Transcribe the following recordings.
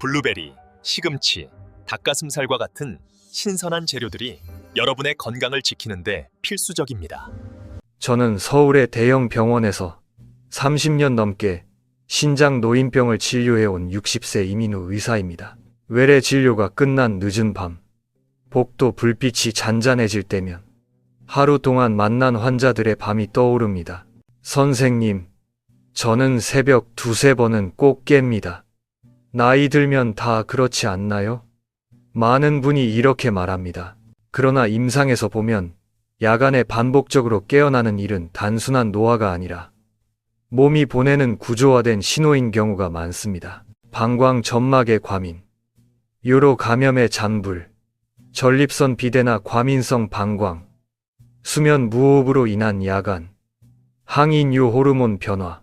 블루베리, 시금치, 닭가슴살과 같은 신선한 재료들이 여러분의 건강을 지키는데 필수적입니다. 저는 서울의 대형 병원에서 30년 넘게 신장 노인병을 진료해온 60세 이민우 의사입니다. 외래 진료가 끝난 늦은 밤, 복도 불빛이 잔잔해질 때면 하루 동안 만난 환자들의 밤이 떠오릅니다. 선생님, 저는 새벽 두세 번은 꼭 깹니다. 나이 들면 다 그렇지 않나요? 많은 분이 이렇게 말합니다. 그러나 임상에서 보면 야간에 반복적으로 깨어나는 일은 단순한 노화가 아니라 몸이 보내는 구조화된 신호인 경우가 많습니다. 방광 점막의 과민, 요로 감염의 잔불, 전립선 비대나 과민성 방광, 수면 무호흡으로 인한 야간, 항인유 호르몬 변화,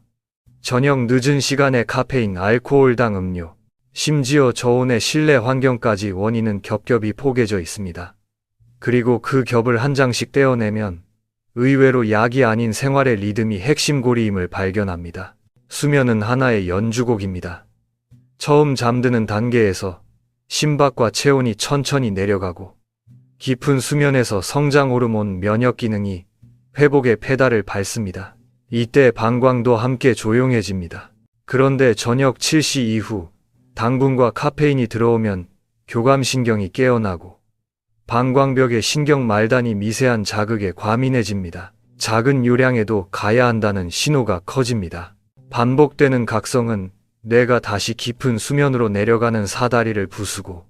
저녁 늦은 시간에 카페인, 알코올당 음료, 심지어 저온의 실내 환경까지 원인은 겹겹이 포개져 있습니다. 그리고 그 겹을 한 장씩 떼어내면 의외로 약이 아닌 생활의 리듬이 핵심 고리임을 발견합니다. 수면은 하나의 연주곡입니다. 처음 잠드는 단계에서 심박과 체온이 천천히 내려가고 깊은 수면에서 성장 호르몬, 면역 기능이 회복의 페달을 밟습니다. 이때 방광도 함께 조용해집니다. 그런데 저녁 7시 이후 당분과 카페인이 들어오면 교감신경이 깨어나고 방광벽의 신경 말단이 미세한 자극에 과민해집니다. 작은 요량에도 가야 한다는 신호가 커집니다. 반복되는 각성은 뇌가 다시 깊은 수면으로 내려가는 사다리를 부수고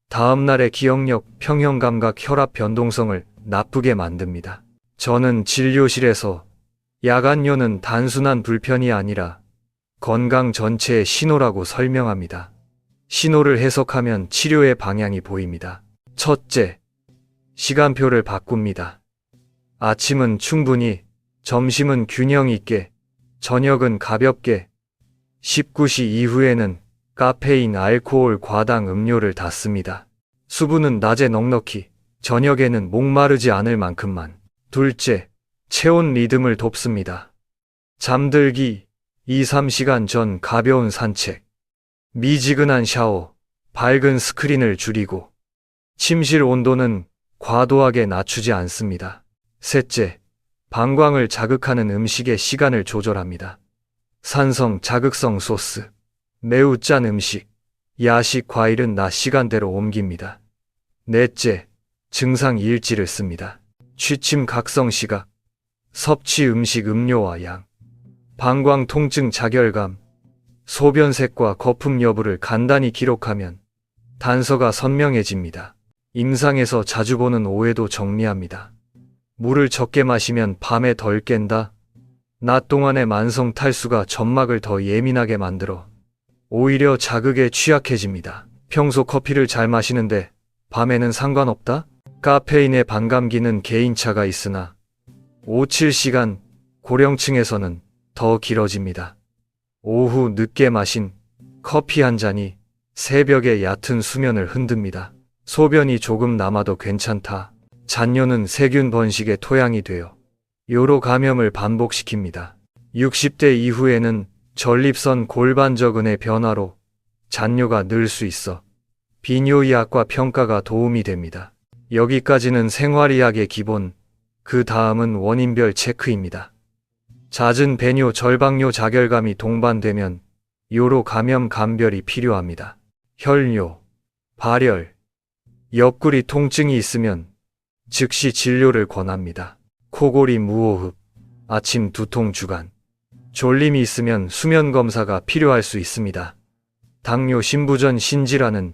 다음날의 기억력, 평형감각, 혈압 변동성을 나쁘게 만듭니다. 저는 진료실에서 야간요는 단순한 불편이 아니라 건강 전체의 신호라고 설명합니다. 신호를 해석하면 치료의 방향이 보입니다. 첫째, 시간표를 바꿉니다. 아침은 충분히, 점심은 균형 있게, 저녁은 가볍게, 19시 이후에는 카페인, 알코올, 과당 음료를 닫습니다. 수분은 낮에 넉넉히, 저녁에는 목마르지 않을 만큼만. 둘째, 체온 리듬을 돕습니다. 잠들기 2-3시간 전 가벼운 산책, 미지근한 샤워, 밝은 스크린을 줄이고 침실 온도는 과도하게 낮추지 않습니다. 셋째, 방광을 자극하는 음식의 시간을 조절합니다. 산성, 자극성 소스, 매우 짠 음식, 야식, 과일은 낮 시간대로 옮깁니다. 넷째, 증상 일지를 씁니다. 취침, 각성 시각, 섭취 음식, 음료와 양, 방광 통증, 자결감, 소변색과 거품 여부를 간단히 기록하면 단서가 선명해집니다. 임상에서 자주 보는 오해도 정리합니다. 물을 적게 마시면 밤에 덜 깬다. 낮 동안의 만성 탈수가 점막을 더 예민하게 만들어 오히려 자극에 취약해집니다. 평소 커피를 잘 마시는데 밤에는 상관없다? 카페인의 반감기는 개인차가 있으나 5-7시간, 고령층에서는 더 길어집니다. 오후 늦게 마신 커피 한 잔이 새벽의 얕은 수면을 흔듭니다. 소변이 조금 남아도 괜찮다. 잔뇨는 세균 번식의 토양이 되어 요로 감염을 반복시킵니다. 60대 이후에는 전립선 골반저근의 변화로 잔뇨가 늘 수 있어 비뇨의학과 평가가 도움이 됩니다. 여기까지는 생활의학의 기본, 그 다음은 원인별 체크입니다. 잦은 배뇨, 절박뇨, 자결감이 동반되면 요로 감염 감별이 필요합니다. 혈뇨, 발열, 옆구리 통증이 있으면 즉시 진료를 권합니다. 코골이, 무호흡, 아침 두통, 주간, 졸림이 있으면 수면 검사가 필요할 수 있습니다. 당뇨, 심부전, 신질환은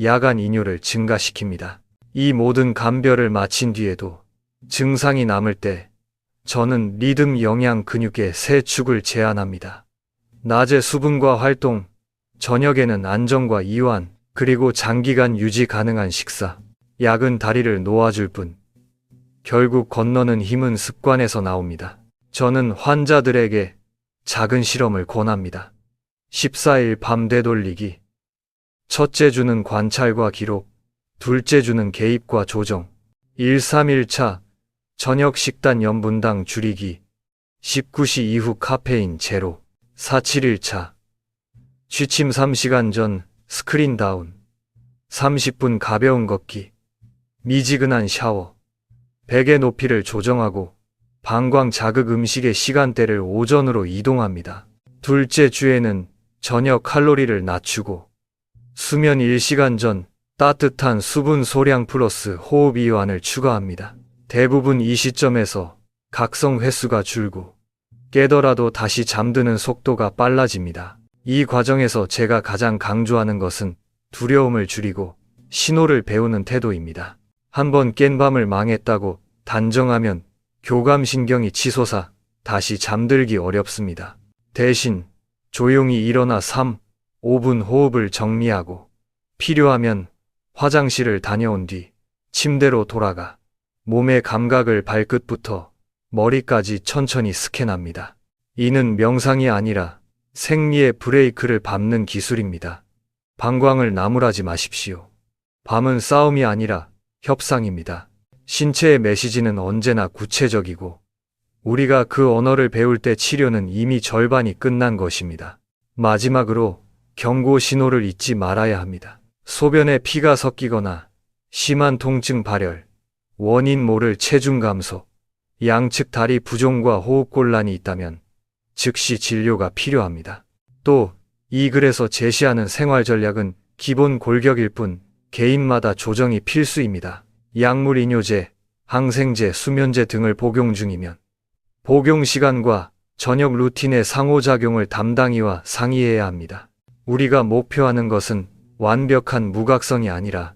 야간 이뇨를 증가시킵니다. 이 모든 감별을 마친 뒤에도 증상이 남을 때 저는 리듬 영양 근육의 세 축을 제안합니다. 낮에 수분과 활동, 저녁에는 안정과 이완, 그리고 장기간 유지 가능한 식사. 약은 다리를 놓아줄 뿐 결국 건너는 힘은 습관에서 나옵니다. 저는 환자들에게 작은 실험을 권합니다. 14일 밤 되돌리기. 첫째 주는 관찰과 기록, 둘째 주는 개입과 조정. 1-3일차 저녁 식단 염분당 줄이기, 19시 이후 카페인 제로. 4-7일차 취침 3시간 전 스크린 다운, 30분 가벼운 걷기, 미지근한 샤워, 베개 높이를 조정하고 방광 자극 음식의 시간대를 오전으로 이동합니다. 둘째 주에는 저녁 칼로리를 낮추고 수면 1시간 전 따뜻한 수분 소량 플러스 호흡 이완을 추가합니다. 대부분 이 시점에서 각성 횟수가 줄고 깨더라도 다시 잠드는 속도가 빨라집니다. 이 과정에서 제가 가장 강조하는 것은 두려움을 줄이고 신호를 배우는 태도입니다. 한번 깬 밤을 망했다고 단정하면 교감신경이 치솟아 다시 잠들기 어렵습니다. 대신 조용히 일어나 3, 5분 호흡을 정리하고 필요하면 화장실을 다녀온 뒤 침대로 돌아가 몸의 감각을 발끝부터 머리까지 천천히 스캔합니다. 이는 명상이 아니라 생리의 브레이크를 밟는 기술입니다. 방광을 나무라지 마십시오. 밤은 싸움이 아니라 협상입니다. 신체의 메시지는 언제나 구체적이고 우리가 그 언어를 배울 때 치료는 이미 절반이 끝난 것입니다. 마지막으로 경고 신호를 잊지 말아야 합니다. 소변에 피가 섞이거나 심한 통증 발열, 원인 모를 체중 감소, 양측 다리 부종과 호흡곤란이 있다면 즉시 진료가 필요합니다. 또 이 글에서 제시하는 생활 전략은 기본 골격일 뿐 개인마다 조정이 필수입니다. 약물 이뇨제, 항생제, 수면제 등을 복용 중이면 복용 시간과 저녁 루틴의 상호작용을 담당이와 상의해야 합니다. 우리가 목표하는 것은 완벽한 무각성이 아니라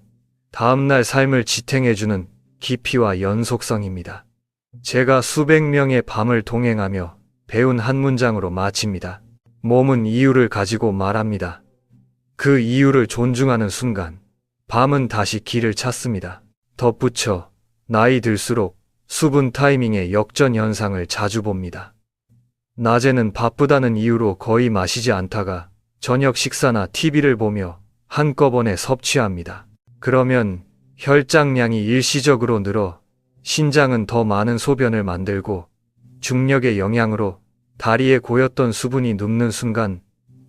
다음날 삶을 지탱해주는 깊이와 연속성입니다. 제가 수백 명의 밤을 동행하며 배운 한 문장으로 마칩니다. 몸은 이유를 가지고 말합니다. 그 이유를 존중하는 순간 밤은 다시 길을 찾습니다. 덧붙여 나이 들수록 수분 타이밍의 역전 현상을 자주 봅니다. 낮에는 바쁘다는 이유로 거의 마시지 않다가 저녁 식사나 TV를 보며 한꺼번에 섭취합니다. 그러면 혈장량이 일시적으로 늘어 신장은 더 많은 소변을 만들고 중력의 영향으로 다리에 고였던 수분이 눕는 순간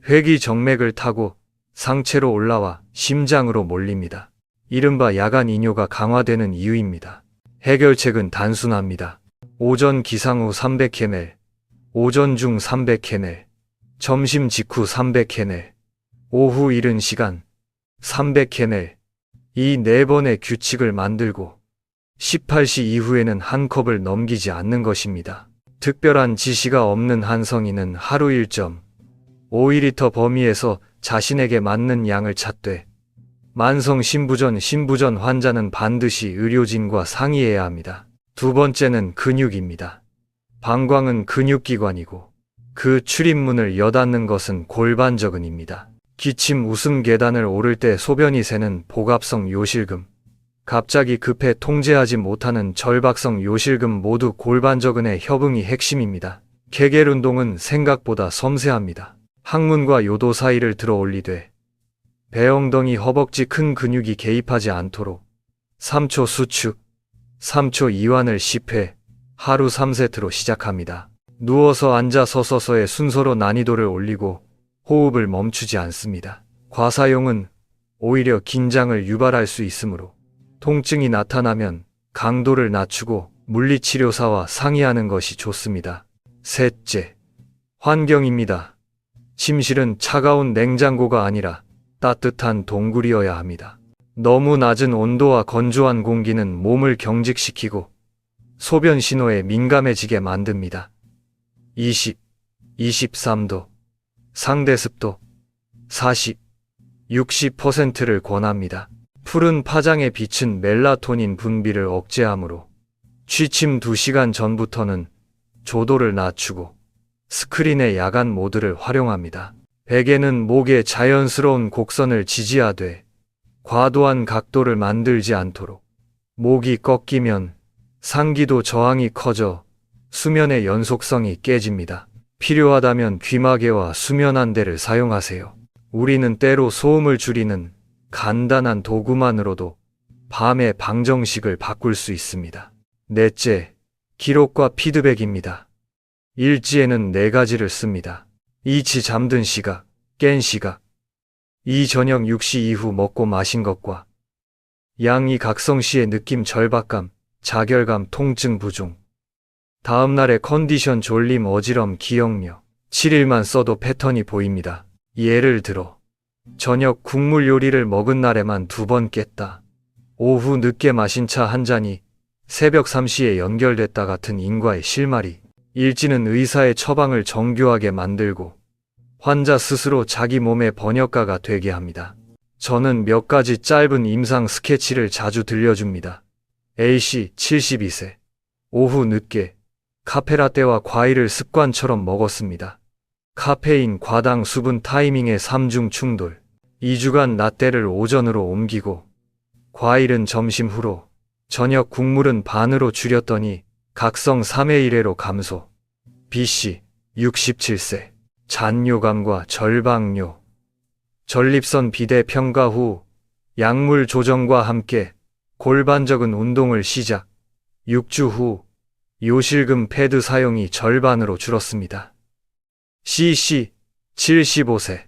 회귀정맥을 타고 상체로 올라와 심장으로 몰립니다. 이른바 야간 이뇨가 강화되는 이유입니다. 해결책은 단순합니다. 오전 기상 후 300ml, 오전 중 300ml, 점심 직후 300ml, 오후 이른 시간 300ml, 이 4번의 규칙을 만들고 18시 이후에는 한 컵을 넘기지 않는 것입니다. 특별한 지시가 없는 한 성인은 하루 1.5리터 범위에서 자신에게 맞는 양을 찾되 만성 신부전 환자는 반드시 의료진과 상의해야 합니다. 두 번째는 근육입니다. 방광은 근육기관이고 그 출입문을 여닫는 것은 골반저근입니다. 기침 웃음 계단을 오를 때 소변이 새는 복압성 요실금, 갑자기 급해 통제하지 못하는 절박성 요실금 모두 골반저근의 협응이 핵심입니다. 케겔 운동은 생각보다 섬세합니다. 항문과 요도 사이를 들어 올리되 배엉덩이 허벅지 큰 근육이 개입하지 않도록 3초 수축, 3초 이완을 10회, 하루 3세트로 시작합니다. 누워서 앉아 서서의 순서로 난이도를 올리고 호흡을 멈추지 않습니다. 과사용은 오히려 긴장을 유발할 수 있으므로 통증이 나타나면 강도를 낮추고 물리치료사와 상의하는 것이 좋습니다. 셋째, 환경입니다. 침실은 차가운 냉장고가 아니라 따뜻한 동굴이어야 합니다. 너무 낮은 온도와 건조한 공기는 몸을 경직시키고 소변 신호에 민감해지게 만듭니다. 20, 23도, 상대 습도 40, 60%를 권합니다. 푸른 파장의 빛은 멜라토닌 분비를 억제하므로 취침 2시간 전부터는 조도를 낮추고 스크린의 야간 모드를 활용합니다. 베개는 목의 자연스러운 곡선을 지지하되 과도한 각도를 만들지 않도록 목이 꺾이면 상기도 저항이 커져 수면의 연속성이 깨집니다. 필요하다면 귀마개와 수면 안대를 사용하세요. 우리는 때로 소음을 줄이는 간단한 도구만으로도 밤의 방정식을 바꿀 수 있습니다. 넷째, 기록과 피드백입니다. 일지에는 4가지를 씁니다. 이치 잠든 시각, 깬 시각, 이 저녁 6시 이후 먹고 마신 것과 양이 각성시의 느낌 절박감, 자결감, 통증 부종. 다음날의 컨디션 졸림, 어지럼, 기억력. 7일만 써도 패턴이 보입니다. 예를 들어 저녁 국물 요리를 먹은 날에만 2번 깼다. 오후 늦게 마신 차 한 잔이 새벽 3시에 연결됐다 같은 인과의 실마리. 일지는 의사의 처방을 정교하게 만들고 환자 스스로 자기 몸의 번역가가 되게 합니다. 저는 몇 가지 짧은 임상 스케치를 자주 들려줍니다. A씨 72세. 오후 늦게 카페라떼와 과일을 습관처럼 먹었습니다. 카페인, 과당, 수분, 타이밍의 3중 충돌. 2주간 라떼를 오전으로 옮기고 과일은 점심 후로, 저녁 국물은 반으로 줄였더니 각성 3회 1회로 감소. B씨 67세. 잔뇨감과 절박뇨. 전립선 비대 평가 후 약물 조정과 함께 골반적인 운동을 시작. 6주 후 요실금 패드 사용이 절반으로 줄었습니다. C씨 75세.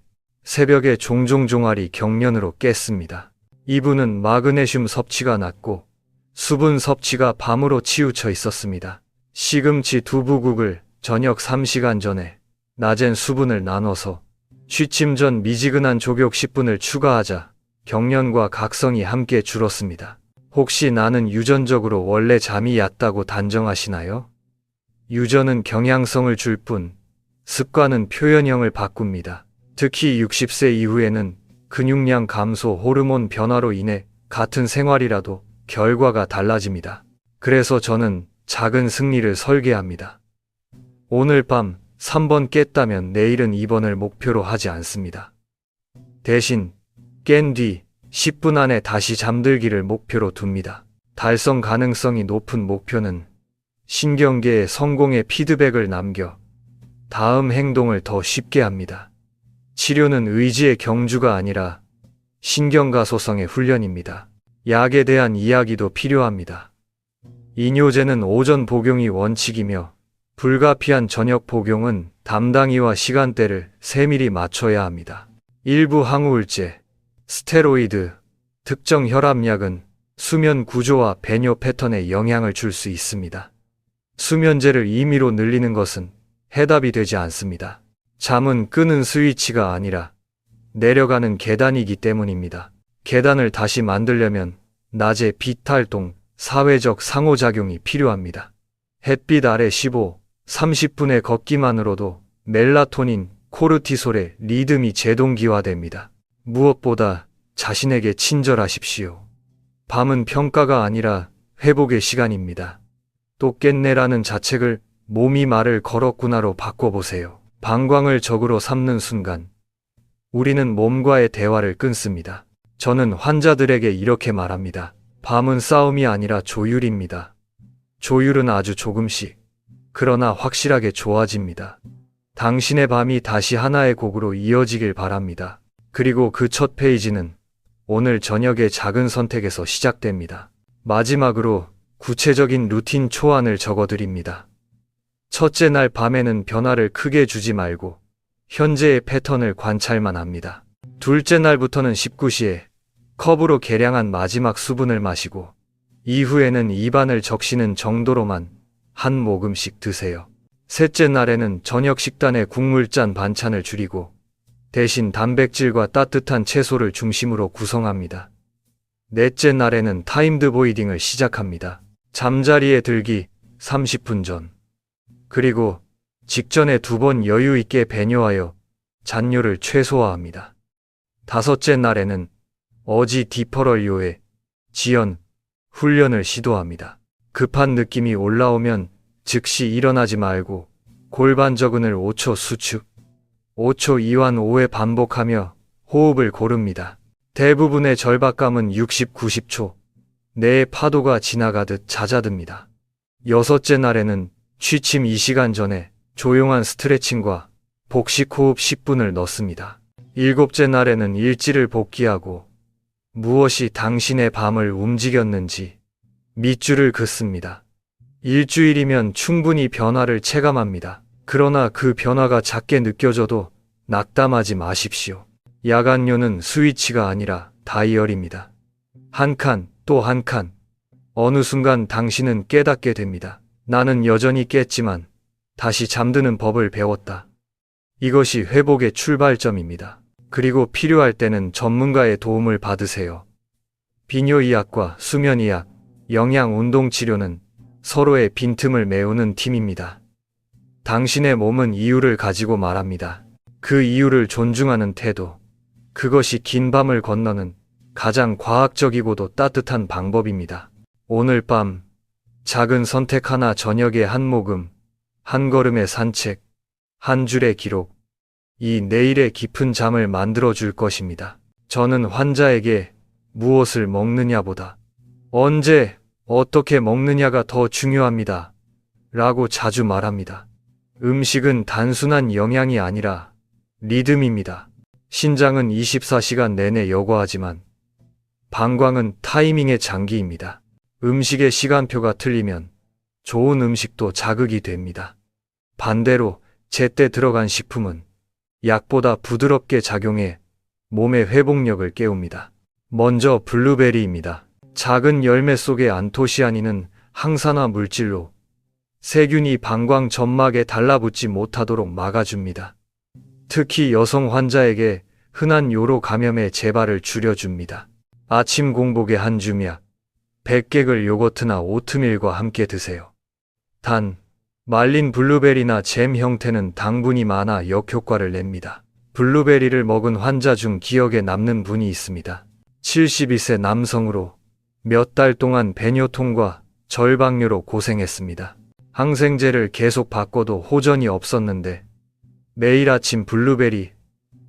새벽에 종종 종아리 경련으로 깼습니다. 이분은 마그네슘 섭취가 낮고 수분 섭취가 밤으로 치우쳐 있었습니다. 시금치 두부국을 저녁 3시간 전에 낮엔 수분을 나눠서 취침 전 미지근한 족욕 10분을 추가하자 경련과 각성이 함께 줄었습니다. 혹시 나는 유전적으로 원래 잠이 얕다고 단정하시나요? 유전은 경향성을 줄 뿐 습관은 표현형을 바꿉니다. 특히 60세 이후에는 근육량 감소, 호르몬 변화로 인해 같은 생활이라도 결과가 달라집니다. 그래서 저는 작은 승리를 설계합니다. 오늘 밤 3번 깼다면 내일은 2번을 목표로 하지 않습니다. 대신 깬 뒤 10분 안에 다시 잠들기를 목표로 둡니다. 달성 가능성이 높은 목표는 신경계에 성공의 피드백을 남겨 다음 행동을 더 쉽게 합니다. 치료는 의지의 경주가 아니라 신경가소성의 훈련입니다. 약에 대한 이야기도 필요합니다. 이뇨제는 오전 복용이 원칙이며 불가피한 저녁 복용은 담당이와 시간대를 세밀히 맞춰야 합니다. 일부 항우울제, 스테로이드, 특정 혈압약은 수면 구조와 배뇨 패턴에 영향을 줄 수 있습니다. 수면제를 임의로 늘리는 것은 해답이 되지 않습니다. 잠은 끄는 스위치가 아니라 내려가는 계단이기 때문입니다. 계단을 다시 만들려면 낮에 빛 활동, 사회적 상호작용이 필요합니다. 햇빛 아래 30분의 걷기만으로도 멜라토닌, 코르티솔의 리듬이 재동기화됩니다. 무엇보다 자신에게 친절하십시오. 밤은 평가가 아니라 회복의 시간입니다. 또 깼네라는 자책을 몸이 말을 걸었구나로 바꿔보세요. 방광을 적으로 삼는 순간 우리는 몸과의 대화를 끊습니다. 저는 환자들에게 이렇게 말합니다. 밤은 싸움이 아니라 조율입니다. 조율은 아주 조금씩, 그러나 확실하게 좋아집니다. 당신의 밤이 다시 하나의 곡으로 이어지길 바랍니다. 그리고 그 첫 페이지는 오늘 저녁의 작은 선택에서 시작됩니다. 마지막으로 구체적인 루틴 초안을 적어드립니다. 첫째 날 밤에는 변화를 크게 주지 말고 현재의 패턴을 관찰만 합니다. 둘째 날부터는 19시에 컵으로 계량한 마지막 수분을 마시고 이후에는 입안을 적시는 정도로만 한 모금씩 드세요. 셋째 날에는 저녁 식단에 국물 짠 반찬을 줄이고 대신 단백질과 따뜻한 채소를 중심으로 구성합니다. 넷째 날에는 타임드 보이딩을 시작합니다. 잠자리에 들기 30분 전. 그리고 직전에 2번 여유 있게 배뇨하여 잔뇨를 최소화합니다. 다섯째 날에는 어지 디퍼럴요의 지연 훈련을 시도합니다. 급한 느낌이 올라오면 즉시 일어나지 말고 골반 저근을 5초 수축, 5초 이완 5회 반복하며 호흡을 고릅니다. 대부분의 절박감은 60, 90초 내의 파도가 지나가듯 잦아듭니다. 여섯째 날에는 취침 2시간 전에 조용한 스트레칭과 복식 호흡 10분을 넣습니다. 일곱째 날에는 일지를 복기하고 무엇이 당신의 밤을 움직였는지 밑줄을 긋습니다. 일주일이면 충분히 변화를 체감합니다. 그러나 그 변화가 작게 느껴져도 낙담하지 마십시오. 야간료는 스위치가 아니라 다이얼입니다. 한 칸, 또 한 칸. 어느 순간 당신은 깨닫게 됩니다. 나는 여전히 깼지만 다시 잠드는 법을 배웠다. 이것이 회복의 출발점입니다. 그리고 필요할 때는 전문가의 도움을 받으세요. 비뇨의학과 수면의학, 영양-운동치료는 서로의 빈틈을 메우는 팀입니다. 당신의 몸은 이유를 가지고 말합니다. 그 이유를 존중하는 태도. 그것이 긴 밤을 건너는 가장 과학적이고도 따뜻한 방법입니다. 오늘 밤, 작은 선택 하나, 저녁에 한 모금, 한 걸음의 산책, 한 줄의 기록. 이 내일의 깊은 잠을 만들어 줄 것입니다. 저는 환자에게 무엇을 먹느냐보다 언제, 어떻게 먹느냐가 더 중요합니다. 라고 자주 말합니다. 음식은 단순한 영양이 아니라 리듬입니다. 신장은 24시간 내내 여과하지만 방광은 타이밍의 장기입니다. 음식의 시간표가 틀리면 좋은 음식도 자극이 됩니다. 반대로 제때 들어간 식품은 약보다 부드럽게 작용해 몸의 회복력을 깨웁니다. 먼저 블루베리입니다. 작은 열매 속의 안토시아닌은 항산화 물질로 세균이 방광 점막에 달라붙지 못하도록 막아줍니다. 특히 여성 환자에게 흔한 요로 감염의 재발을 줄여줍니다. 아침 공복에 한 줌약, 100개글 요거트나 오트밀과 함께 드세요. 단, 말린 블루베리나 잼 형태는 당분이 많아 역효과를 냅니다. 블루베리를 먹은 환자 중 기억에 남는 분이 있습니다. 72세 남성으로 몇 달 동안 배뇨통과 절박뇨로 고생했습니다. 항생제를 계속 바꿔도 호전이 없었는데 매일 아침 블루베리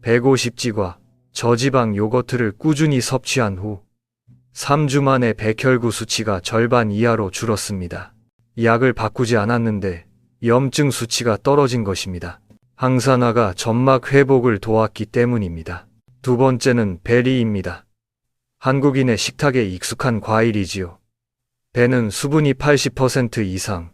150g과 저지방 요거트를 꾸준히 섭취한 후 3주 만에 백혈구 수치가 절반 이하로 줄었습니다. 약을 바꾸지 않았는데 염증 수치가 떨어진 것입니다. 항산화가 점막 회복을 도왔기 때문입니다. 두 번째는 베리입니다. 한국인의 식탁에 익숙한 과일이지요. 배는 수분이 80% 이상,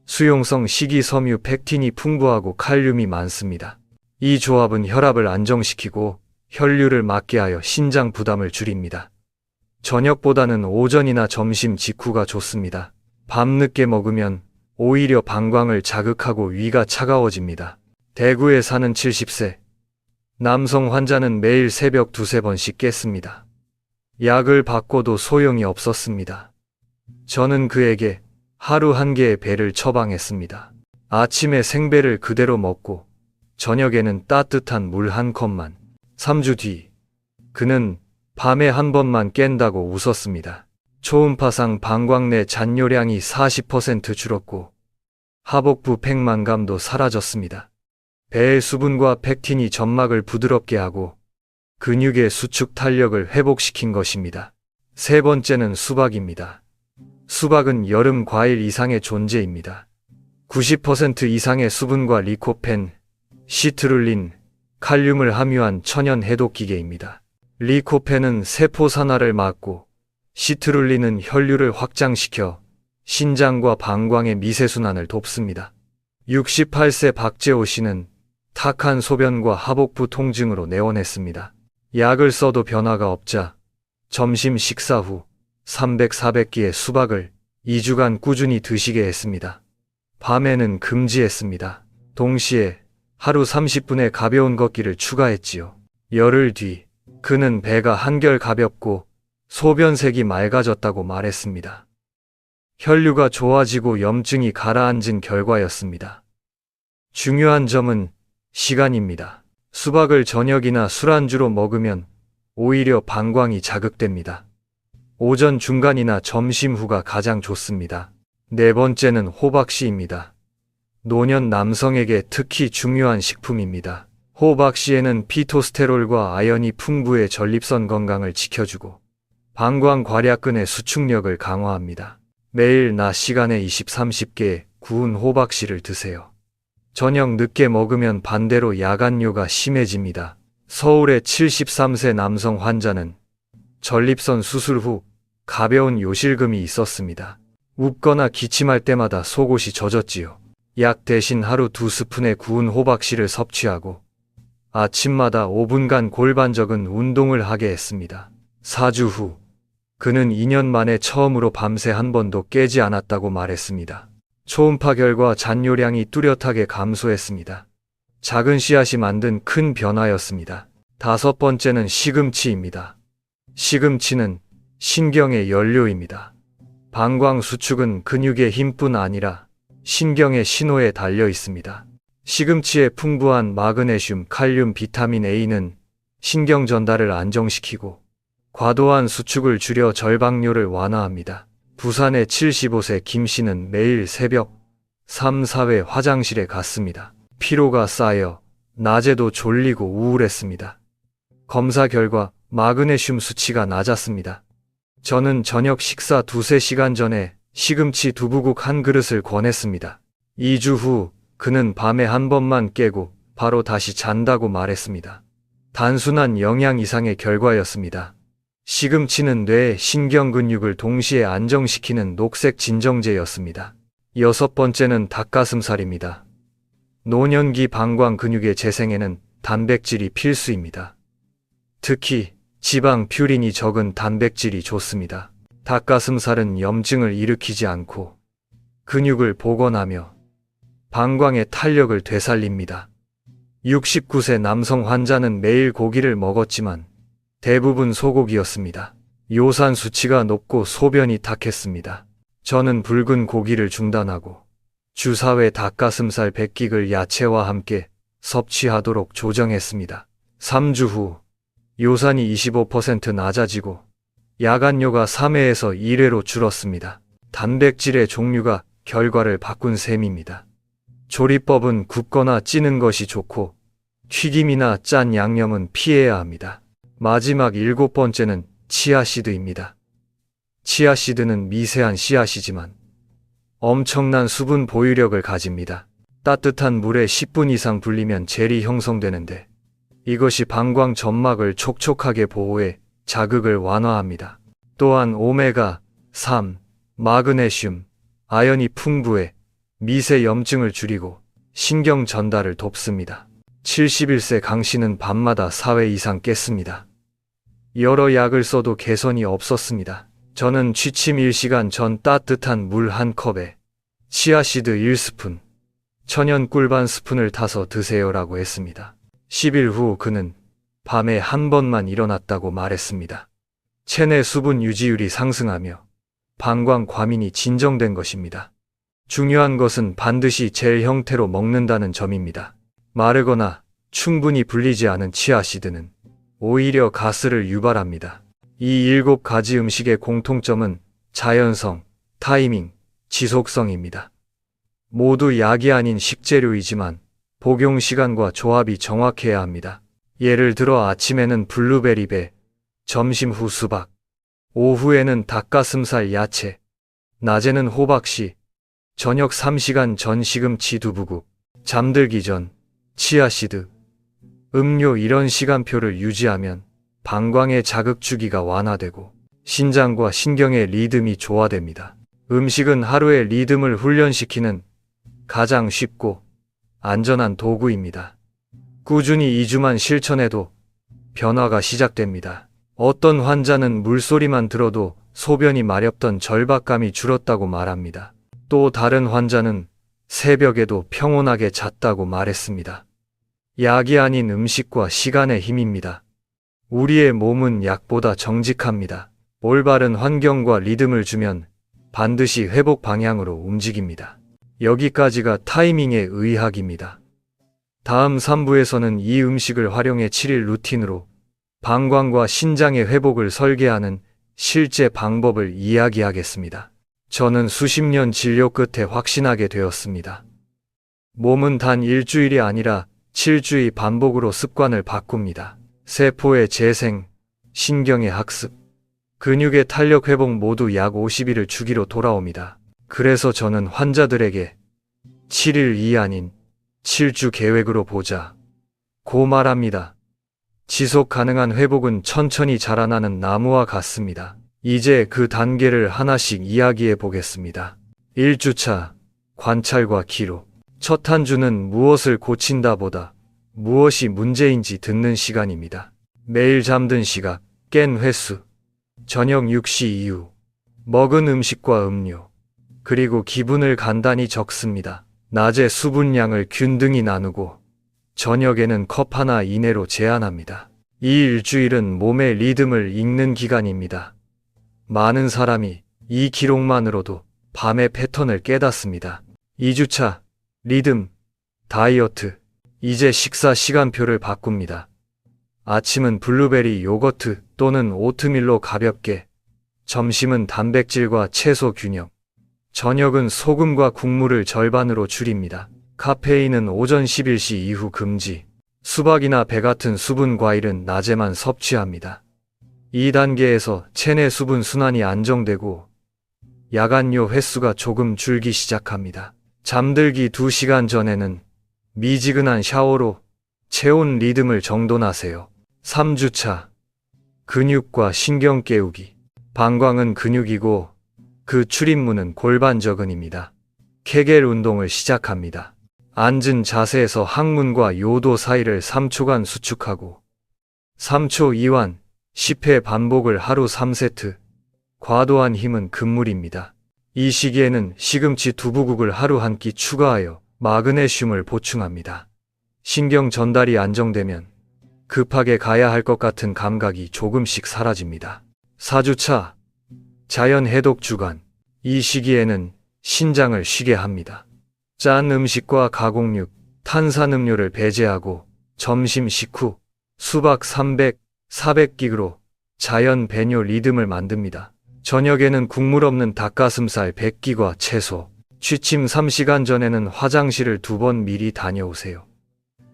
수용성 식이섬유 팩틴이 풍부하고 칼륨이 많습니다. 이 조합은 혈압을 안정시키고 혈류를 막게 하여 신장 부담을 줄입니다. 저녁보다는 오전이나 점심 직후가 좋습니다. 밤늦게 먹으면 오히려 방광을 자극하고 위가 차가워집니다. 대구에 사는 70세 남성 환자는 매일 새벽 2~3번씩 깼습니다. 약을 바꿔도 소용이 없었습니다. 저는 그에게 하루 1개의 배를 처방했습니다. 아침에 생배를 그대로 먹고 저녁에는 따뜻한 물 1컵만. 3주 뒤 그는 밤에 한 번만 깬다고 웃었습니다. 초음파상 방광 내 잔뇨량이 40% 줄었고 하복부 팽만감도 사라졌습니다. 배의 수분과 팩틴이 점막을 부드럽게 하고 근육의 수축 탄력을 회복시킨 것입니다. 세 번째는 수박입니다. 수박은 여름 과일 이상의 존재입니다. 90% 이상의 수분과 리코펜, 시트룰린, 칼륨을 함유한 천연 해독 기계입니다. 리코펜은 세포 산화를 막고 시트룰린은 혈류를 확장시켜 신장과 방광의 미세순환을 돕습니다. 68세 박재호 씨는 탁한 소변과 하복부 통증으로 내원했습니다. 약을 써도 변화가 없자 점심 식사 후 300~400개의 수박을 2주간 꾸준히 드시게 했습니다. 밤에는 금지했습니다. 동시에 하루 30분의 가벼운 걷기를 추가했지요. 열흘 뒤 그는 배가 한결 가볍고 소변색이 맑아졌다고 말했습니다. 혈류가 좋아지고 염증이 가라앉은 결과였습니다. 중요한 점은 시간입니다. 수박을 저녁이나 술안주로 먹으면 오히려 방광이 자극됩니다. 오전 중간이나 점심 후가 가장 좋습니다. 네 번째는 호박씨입니다. 노년 남성에게 특히 중요한 식품입니다. 호박씨에는 피토스테롤과 아연이 풍부해 전립선 건강을 지켜주고 방광 괄약근의 수축력을 강화합니다. 매일 낮 시간에 20~30개 구운 호박씨를 드세요. 저녁 늦게 먹으면 반대로 야간뇨가 심해집니다. 서울의 73세 남성 환자는 전립선 수술 후 가벼운 요실금이 있었습니다. 웃거나 기침할 때마다 속옷이 젖었지요. 약 대신 하루 2스푼의 구운 호박씨를 섭취하고 아침마다 5분간 골반적은 운동을 하게 했습니다. 4주 후, 그는 2년 만에 처음으로 밤새 한 번도 깨지 않았다고 말했습니다. 초음파 결과 잔뇨량이 뚜렷하게 감소했습니다. 작은 씨앗이 만든 큰 변화였습니다. 5번째는 시금치입니다. 시금치는 신경의 연료입니다. 방광 수축은 근육의 힘뿐 아니라 신경의 신호에 달려 있습니다. 시금치에 풍부한 마그네슘, 칼륨, 비타민 A는 신경 전달을 안정시키고 과도한 수축을 줄여 절박뇨를 완화합니다. 부산의 75세 김 씨는 매일 새벽 3, 4회 화장실에 갔습니다. 피로가 쌓여 낮에도 졸리고 우울했습니다. 검사 결과 마그네슘 수치가 낮았습니다. 저는 저녁 식사 2-3시간 전에 시금치 두부국 한 그릇을 권했습니다. 2주 후 그는 밤에 한 번만 깨고 바로 다시 잔다고 말했습니다. 단순한 영양 이상의 결과였습니다. 시금치는 뇌, 신경 근육을 동시에 안정시키는 녹색 진정제였습니다. 6번째는 닭가슴살입니다. 노년기 방광 근육의 재생에는 단백질이 필수입니다. 특히 지방 퓨린이 적은 단백질이 좋습니다. 닭가슴살은 염증을 일으키지 않고 근육을 복원하며 방광의 탄력을 되살립니다. 69세 남성 환자는 매일 고기를 먹었지만 대부분 소고기였습니다. 요산 수치가 높고 소변이 탁했습니다. 저는 붉은 고기를 중단하고 주 4회 닭가슴살 100긱을 야채와 함께 섭취하도록 조정했습니다. 3주 후 요산이 25% 낮아지고 야간뇨가 3회에서 1회로 줄었습니다. 단백질의 종류가 결과를 바꾼 셈입니다. 조리법은 굽거나 찌는 것이 좋고 튀김이나 짠 양념은 피해야 합니다. 마지막 7번째는 치아씨드입니다. 치아씨드는 미세한 씨앗이지만 엄청난 수분 보유력을 가집니다. 따뜻한 물에 10분 이상 불리면 젤이 형성되는데 이것이 방광 점막을 촉촉하게 보호해 자극을 완화합니다. 또한 오메가3, 마그네슘, 아연이 풍부해 미세 염증을 줄이고 신경 전달을 돕습니다. 71세 강 씨는 밤마다 4회 이상 깼습니다. 여러 약을 써도 개선이 없었습니다. 저는 취침 1시간 전 따뜻한 물 한 컵에 치아씨드 1스푼, 천연 꿀 반 스푼을 타서 드세요라고 했습니다. 10일 후 그는 밤에 한 번만 일어났다고 말했습니다. 체내 수분 유지율이 상승하며 방광 과민이 진정된 것입니다. 중요한 것은 반드시 젤 형태로 먹는다는 점입니다. 마르거나 충분히 불리지 않은 치아씨드는 오히려 가스를 유발합니다. 이 7가지 음식의 공통점은 자연성, 타이밍, 지속성입니다. 모두 약이 아닌 식재료이지만 복용 시간과 조합이 정확해야 합니다. 예를 들어 아침에는 블루베리배, 점심 후 수박, 오후에는 닭가슴살 야채, 낮에는 호박씨, 저녁 3시간 전 시금치 두부국, 잠들기 전 치아씨드, 음료 이런 시간표를 유지하면 방광의 자극 주기가 완화되고 신장과 신경의 리듬이 조화됩니다. 음식은 하루의 리듬을 훈련시키는 가장 쉽고 안전한 도구입니다. 꾸준히 2주만 실천해도 변화가 시작됩니다. 어떤 환자는 물소리만 들어도 소변이 마렵던 절박감이 줄었다고 말합니다. 또 다른 환자는 새벽에도 평온하게 잤다고 말했습니다. 약이 아닌 음식과 시간의 힘입니다. 우리의 몸은 약보다 정직합니다. 올바른 환경과 리듬을 주면 반드시 회복 방향으로 움직입니다. 여기까지가 타이밍의 의학입니다. 다음 3부에서는 이 음식을 활용해 7일 루틴으로 방광과 신장의 회복을 설계하는 실제 방법을 이야기하겠습니다. 저는 수십 년 진료 끝에 확신하게 되었습니다. 몸은 단 일주일이 아니라 7주의 반복으로 습관을 바꿉니다. 세포의 재생, 신경의 학습, 근육의 탄력 회복 모두 약 50일을 주기로 돌아옵니다. 그래서 저는 환자들에게 7일 이 아닌 7주 계획으로 보자 고 말합니다. 지속 가능한 회복은 천천히 자라나는 나무와 같습니다. 이제 그 단계를 하나씩 이야기해 보겠습니다. 1주차 관찰과 기록. 첫 한 주는 무엇을 고친다 보다 무엇이 문제인지 듣는 시간입니다. 매일 잠든 시각, 깬 횟수, 저녁 6시 이후, 먹은 음식과 음료, 그리고 기분을 간단히 적습니다. 낮에 수분량을 균등히 나누고 저녁에는 컵 하나 이내로 제한합니다. 이 일주일은 몸의 리듬을 읽는 기간입니다. 많은 사람이 이 기록만으로도 밤의 패턴을 깨닫습니다. 2주차 리듬 다이어트. 이제 식사 시간표를 바꿉니다. 아침은 블루베리 요거트 또는 오트밀로 가볍게, 점심은 단백질과 채소 균형, 저녁은 소금과 국물을 절반으로 줄입니다. 카페인은 오전 11시 이후 금지, 수박이나 배 같은 수분 과일은 낮에만 섭취합니다. 이 단계에서 체내 수분 순환이 안정되고 야간요 횟수가 조금 줄기 시작합니다. 잠들기 2시간 전에는 미지근한 샤워로 체온 리듬을 정돈하세요. 3주차 근육과 신경 깨우기. 방광은 근육이고 그 출입문은 골반저근입니다. 케겔 운동을 시작합니다. 앉은 자세에서 항문과 요도 사이를 3초간 수축하고 3초 이완 10회 반복을 하루 3세트. 과도한 힘은 금물입니다. 이 시기에는 시금치 두부국을 하루 한 끼 추가하여 마그네슘을 보충합니다. 신경 전달이 안정되면 급하게 가야 할 것 같은 감각이 조금씩 사라집니다. 4주차 자연 해독 주간. 이 시기에는 신장을 쉬게 합니다. 짠 음식과 가공육, 탄산음료를 배제하고 점심 식후 수박 300, 400끼로 자연 배뇨 리듬을 만듭니다. 저녁에는 국물 없는 닭가슴살 100끼와 채소, 취침 3시간 전에는 화장실을 2번 미리 다녀오세요.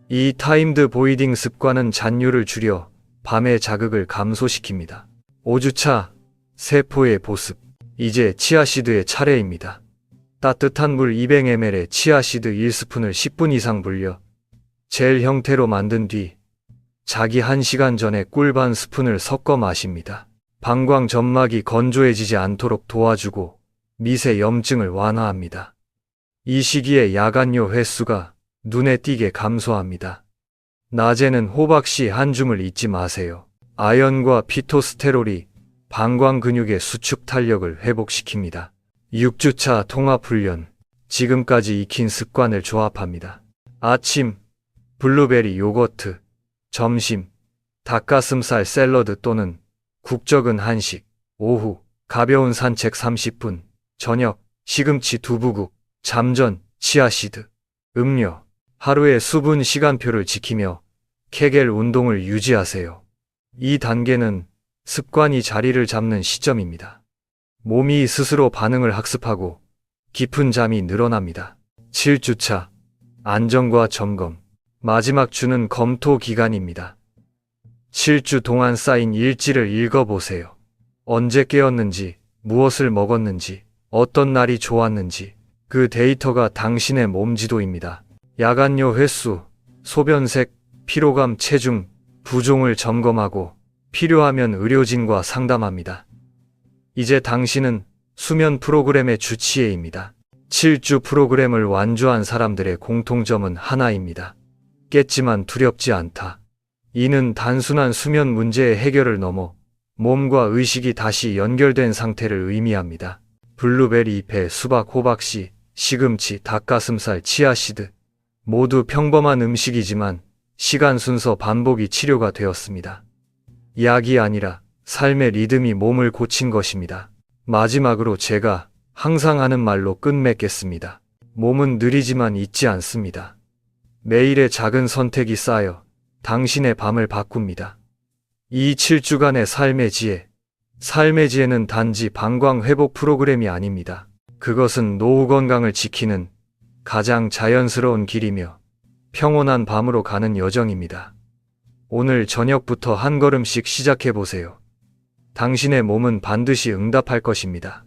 이 타임드 보이딩 습관은 잔류를 줄여 밤의 자극을 감소시킵니다. 5주차 세포의 보습. 이제 치아시드의 차례입니다. 따뜻한 물 200ml에 치아시드 1스푼을 10분 이상 불려 젤 형태로 만든 뒤 자기 1시간 전에 꿀 반 스푼을 섞어 마십니다. 방광 점막이 건조해지지 않도록 도와주고 미세 염증을 완화합니다. 이 시기에 야간요 횟수가 눈에 띄게 감소합니다. 낮에는 호박씨 한 줌을 잊지 마세요. 아연과 피토스테롤이 방광 근육의 수축 탄력을 회복시킵니다. 6주차 통합훈련. 지금까지 익힌 습관을 조합합니다. 아침 블루베리 요거트, 점심 닭가슴살 샐러드 또는 국적은 한식, 오후 가벼운 산책 30분, 저녁 시금치 두부국, 잠전 치아시드, 음료. 하루의 수분 시간표를 지키며 케겔 운동을 유지하세요. 이 단계는 습관이 자리를 잡는 시점입니다. 몸이 스스로 반응을 학습하고 깊은 잠이 늘어납니다. 7주차 안정과 점검. 마지막 주는 검토 기간입니다. 7주 동안 쌓인 일지를 읽어보세요. 언제 깨었는지, 무엇을 먹었는지, 어떤 날이 좋았는지. 그 데이터가 당신의 몸 지도입니다. 야간요 횟수, 소변색, 피로감, 체중, 부종을 점검하고 필요하면 의료진과 상담합니다. 이제 당신은 수면 프로그램의 주치의입니다. 7주 프로그램을 완주한 사람들의 공통점은 하나입니다. 깼지만 두렵지 않다. 이는 단순한 수면 문제의 해결을 넘어 몸과 의식이 다시 연결된 상태를 의미합니다. 블루베리, 배, 수박, 호박씨, 시금치, 닭가슴살, 치아시드. 모두 평범한 음식이지만 시간 순서 반복이 치료가 되었습니다. 약이 아니라 삶의 리듬이 몸을 고친 것입니다. 마지막으로 제가 항상 하는 말로 끝맺겠습니다. 몸은 느리지만 잊지 않습니다. 매일의 작은 선택이 쌓여 당신의 밤을 바꿉니다. 이 7주간의 삶의 지혜는 단지 방광 회복 프로그램이 아닙니다. 그것은 노후 건강을 지키는 가장 자연스러운 길이며 평온한 밤으로 가는 여정입니다. 오늘 저녁부터 한 걸음씩 시작해 보세요. 당신의 몸은 반드시 응답할 것입니다.